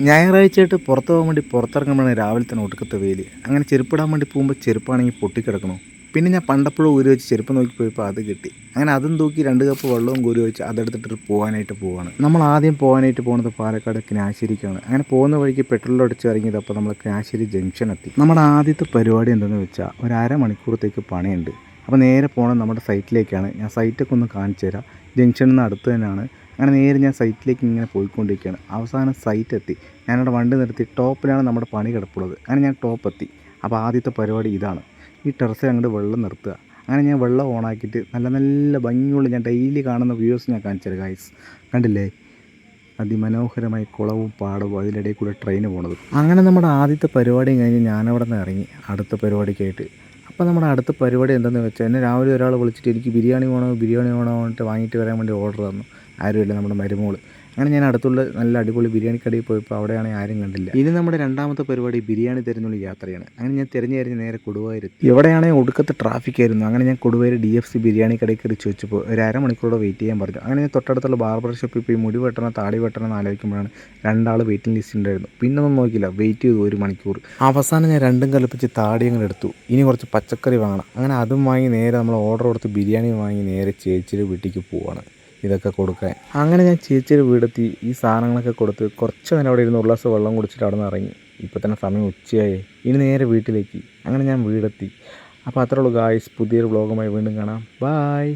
ഞായറാഴ്ചയായിട്ട് പുറത്ത് പോകാൻ വേണ്ടി പുറത്തിറങ്ങുമ്പോഴാണ് രാവിലെ തന്നെ ഒടുക്കത്തെ വെയിൽ. അങ്ങനെ ചെരുപ്പിടാൻ വേണ്ടി പോകുമ്പോൾ ചെരുപ്പാണെങ്കിൽ പൊട്ടിക്കിടക്കണു. പിന്നെ ഞാൻ പണ്ടപ്പോഴും ഊരി വെച്ച് ചെരുപ്പ് നോക്കി പോയപ്പോൾ അത് കിട്ടി. അങ്ങനെ അതും തൂക്കി 2 കപ്പ് വെള്ളവും കോരി വെച്ച് അതെടുത്തിട്ട് പോകാനായിട്ട് പോവാണ്. നമ്മൾ ആദ്യം പോകാനായിട്ട് പോകുന്നത് പാലക്കാട് കിനാശ്ശേരിക്കാണ്. അങ്ങനെ പോകുന്ന വഴിക്ക് പെട്രോൾ അടിച്ച് ഇറങ്ങിയത് അപ്പോൾ നമ്മൾ കിനാശ്ശേരി ജംഗ്ഷൻ എത്തി. നമ്മുടെ ആദ്യത്തെ പരിപാടി എന്തെന്ന് വെച്ചാൽ ഒരു അരമണിക്കൂറത്തേക്ക് പണിയുണ്ട്. അപ്പോൾ നേരെ പോകണം നമ്മുടെ സൈറ്റിലേക്കാണ്. ഞാൻ സൈറ്റൊക്കെ ഒന്ന് കാണിച്ചു തരാം. ജംഗ്ഷനിൽ നിന്ന് അടുത്ത് തന്നെയാണ്. അങ്ങനെ നേരെ ഞാൻ സൈറ്റിലേക്ക് ഇങ്ങനെ പോയിക്കൊണ്ടിരിക്കുകയാണ്. അവസാനം സൈറ്റ് എത്തി. ഞാനവിടെ വണ്ടി നിർത്തി ടോപ്പിലാണ് നമ്മുടെ പണി കിടപ്പുള്ളത്. അങ്ങനെ ഞാൻ ടോപ്പ് എത്തി. അപ്പോൾ ആദ്യത്തെ പരിപാടി ഇതാണ്, ഈ ടെറസിൽ അങ്ങോട്ട് വെള്ളം നിർത്തുക. അങ്ങനെ ഞാൻ വെള്ളം ഓണാക്കിയിട്ട് നല്ല നല്ല ഭംഗിയുള്ള ഞാൻ ഡെയിലി കാണുന്ന വ്യൂസ് ഞാൻ കാണിച്ചു തരാം ഗൈസ്. കണ്ടില്ലേ, അതിമനോഹരമായി കുളവും പാടവും അതിലിടയിൽ കൂടെ ട്രെയിൻ പോണത്. അങ്ങനെ നമ്മുടെ ആദ്യത്തെ പരിപാടിയും കഴിഞ്ഞ് ഞാനവിടെ നിന്ന് ഇറങ്ങി അടുത്ത പരിപാടിക്കായിട്ട്. അപ്പോൾ നമ്മുടെ അടുത്ത പരിപാടി എന്തെന്ന് വെച്ചാൽ, എന്നെ രാവിലെ ഒരാൾ വിളിച്ചിട്ട് എനിക്ക് ബിരിയാണി വേണോ പറഞ്ഞിട്ട് വാങ്ങിയിട്ട് വരാൻ വേണ്ടി ഓർഡർ തന്നു. ആരുമില്ല, നമ്മുടെ മരുമോള്. അങ്ങനെ ഞാൻ അടുത്തുള്ള നല്ല അടിപൊളി ബിരിയാണി കടയിൽ പോയപ്പോൾ അവിടെയാണെങ്കിൽ ആരും കണ്ടില്ല. ഇനി നമ്മുടെ രണ്ടാമത്തെ പരിപാടി ബിരിയാണി തിരഞ്ഞുള്ള യാത്രയാണ്. അങ്ങനെ ഞാൻ തിരഞ്ഞ് നേരെ കൊടുവായൂരെത്തി. എവിടെയാണെങ്കിൽ ഒടുക്കത്തെ ട്രാഫിക് ആയിരുന്നു. അങ്ങനെ ഞാൻ കൊടുവായൂർ DFC ബിരിയാണി കടയിൽ കയറി ചോദിച്ചപ്പോൾ ഒരു അരമണിക്കൂറോടെ വെയിറ്റ് ചെയ്യാൻ പറഞ്ഞു. അങ്ങനെ ഞാൻ തൊട്ടടുത്തുള്ള ബാർബർ ഷോപ്പിൽ പോയി മുടി വെട്ടണം താടി വെട്ടണം എന്ന് ആലോചിക്കുമ്പോഴാണ് 2 വെയിറ്റിംഗ് ലിസ്റ്റ് ഉണ്ടായിരുന്നു. പിന്നെ ഒന്നും നോക്കിയില്ല, വെയിറ്റ് ചെയ്തു 1 മണിക്കൂർ. അവസാനം ഞാൻ രണ്ടും കൽപ്പിച്ച് താടി അങ്ങ് എടുത്തു. ഇനി കുറച്ച് പച്ചക്കറി വാങ്ങണം. അങ്ങനെ അതും വാങ്ങി നേരെ നമ്മൾ ഓർഡർ കൊടുത്ത് ബിരിയാണി വാങ്ങി നേരെ ചേച്ചിയുടെ വീട്ടിലേക്ക് പോവാണ് ഇതൊക്കെ കൊടുക്കാൻ. അങ്ങനെ ഞാൻ ചേച്ചിയുടെ വീടെത്തി. ഈ സാധനങ്ങളൊക്കെ കൊടുത്ത് കുറച്ച് നേരം അവിടെ ഇരുന്ന് ഒരു ഗ്ലാസ് വെള്ളം കുടിച്ചിട്ട് അവിടെ നിന്ന് ഇറങ്ങി. ഇപ്പോൾ തന്നെ സമയം ഉച്ചയായി. ഇനി നേരെ വീട്ടിലേക്ക്. അങ്ങനെ ഞാൻ വീടെത്തി. അപ്പോൾ അത്രേ ഉള്ളൂ ഗായ്സ്. പുതിയൊരു വ്ളോഗുമായി വീണ്ടും കാണാം. ബായ്.